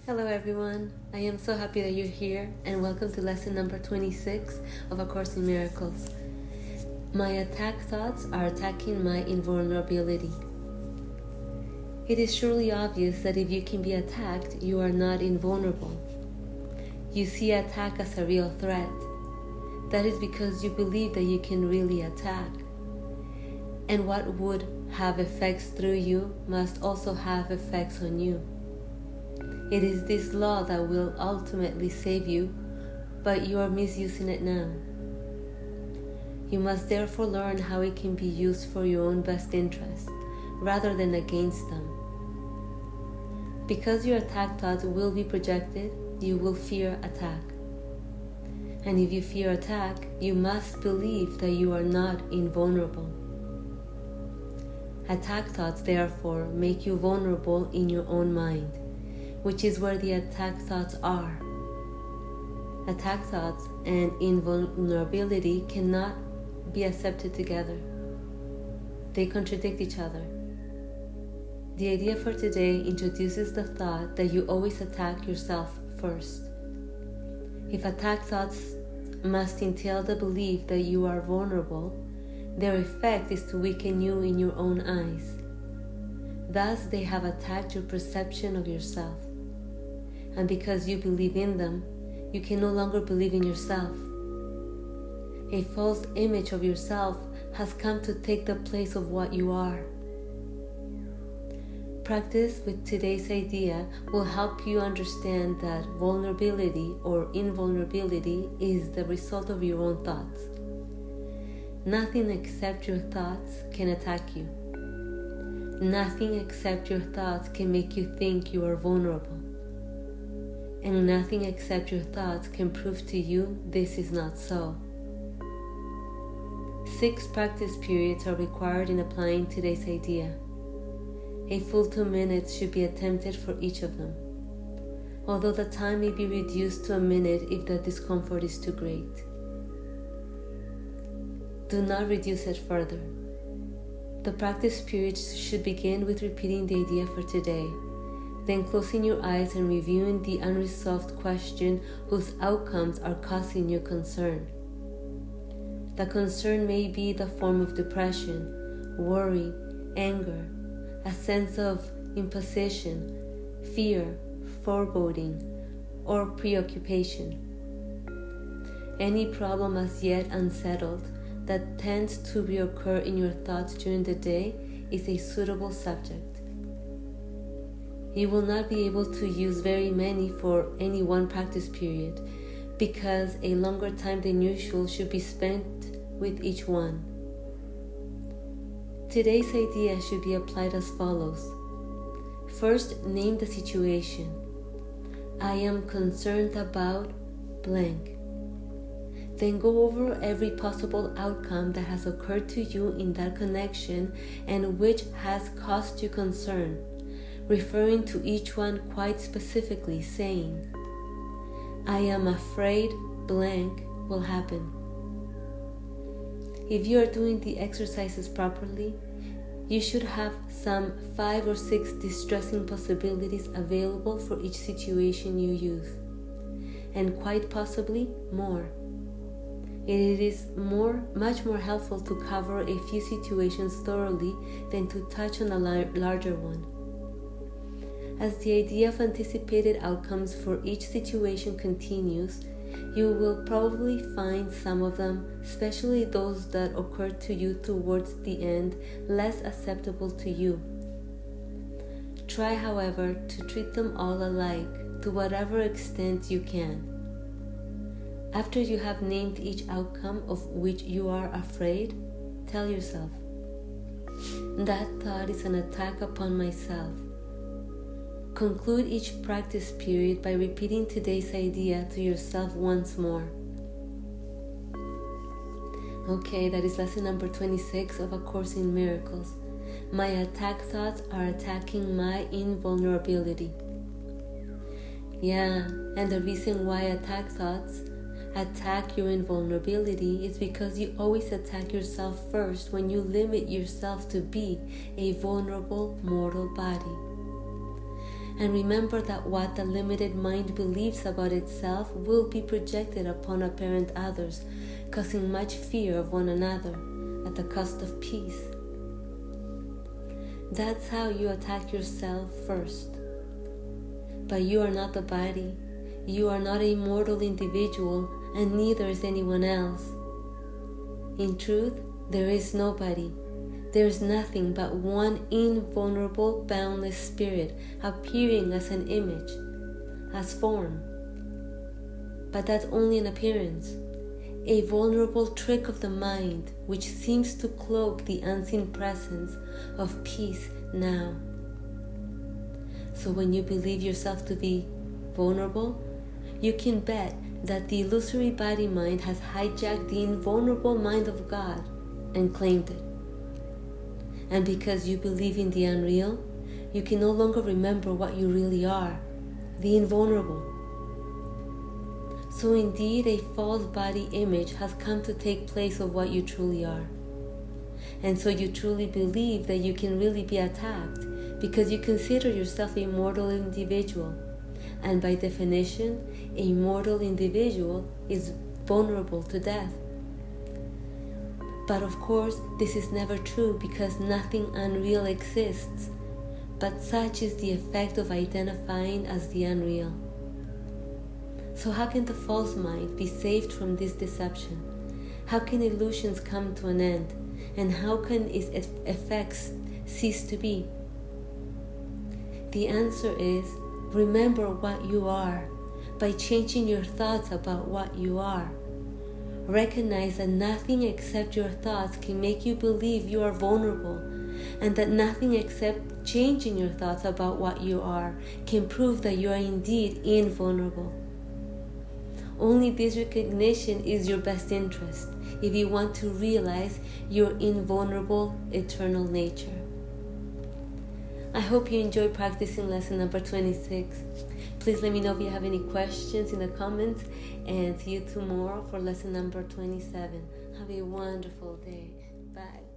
Hello everyone, I am so happy that you're here and welcome to lesson number 26 of A Course in Miracles. My attack thoughts are attacking my invulnerability. It is surely obvious that if you can be attacked, you are not invulnerable. You see attack as a real threat. That is because you believe that you can really attack. And what would have effects through you must also have effects on you. It is this law that will ultimately save you, but you are misusing it now. You must therefore learn how it can be used for your own best interest, rather than against them. Because your attack thoughts will be projected, you will fear attack. And if you fear attack, you must believe that you are not invulnerable. Attack thoughts, therefore, make you vulnerable in your own mind, which is where the attack thoughts are. Attack thoughts and invulnerability cannot be accepted together. They contradict each other. The idea for today introduces the thought that you always attack yourself first. If attack thoughts must entail the belief that you are vulnerable, their effect is to weaken you in your own eyes. Thus, they have attacked your perception of yourself. And because you believe in them, you can no longer believe in yourself. A false image of yourself has come to take the place of what you are. Practice with today's idea will help you understand that vulnerability or invulnerability is the result of your own thoughts. Nothing except your thoughts can attack you. Nothing except your thoughts can make you think you are vulnerable. And nothing except your thoughts can prove to you this is not so. 6 practice periods are required in applying today's idea. A full 2 minutes should be attempted for each of them, although the time may be reduced to a minute if the discomfort is too great. Do not reduce it further. The practice periods should begin with repeating the idea for today, then closing your eyes and reviewing the unresolved question whose outcomes are causing you concern. The concern may be the form of depression, worry, anger, a sense of imposition, fear, foreboding, or preoccupation. Any problem as yet unsettled that tends to reoccur in your thoughts during the day is a suitable subject. You will not be able to use very many for any one practice period, because a longer time than usual should be spent with each one. Today's idea should be applied as follows. First, name the situation. I am concerned about blank. Then go over every possible outcome that has occurred to you in that connection and which has caused you concern, referring to each one quite specifically, saying, I am afraid blank will happen. If you are doing the exercises properly, you should have some 5 or 6 distressing possibilities available for each situation you use, and quite possibly more. It is much more helpful to cover a few situations thoroughly than to touch on a larger one. As the idea of anticipated outcomes for each situation continues, you will probably find some of them, especially those that occur to you towards the end, less acceptable to you. Try, however, to treat them all alike to whatever extent you can. After you have named each outcome of which you are afraid, tell yourself, that thought is an attack upon myself. Conclude each practice period by repeating today's idea to yourself once more. Okay, that is lesson number 26 of A Course in Miracles. My attack thoughts are attacking my invulnerability. Yeah, and the reason why attack thoughts attack your invulnerability is because you always attack yourself first when you limit yourself to be a vulnerable mortal body. And remember that what the limited mind believes about itself will be projected upon apparent others, causing much fear of one another at the cost of peace. That's how you attack yourself first. But you are not the body. You are not a mortal individual, and neither is anyone else. In truth, there is nobody. There is nothing but one invulnerable, boundless spirit appearing as an image, as form. But that's only an appearance, a vulnerable trick of the mind which seems to cloak the unseen presence of peace now. So when you believe yourself to be vulnerable, you can bet that the illusory body mind has hijacked the invulnerable mind of God and claimed it. And because you believe in the unreal, you can no longer remember what you really are, the invulnerable. So indeed, a false body image has come to take place of what you truly are. And so you truly believe that you can really be attacked because you consider yourself a mortal individual. And by definition, a mortal individual is vulnerable to death. But of course, this is never true because nothing unreal exists. But such is the effect of identifying as the unreal. So how can the false mind be saved from this deception? How can illusions come to an end? And how can its effects cease to be? The answer is, remember what you are by changing your thoughts about what you are. Recognize that nothing except your thoughts can make you believe you are vulnerable, and that nothing except changing your thoughts about what you are can prove that you are indeed invulnerable. Only this recognition is your best interest if you want to realize your invulnerable eternal nature. I hope you enjoy practicing lesson number 26. Please let me know if you have any questions in the comments, and see you tomorrow for lesson number 27. Have a wonderful day. Bye.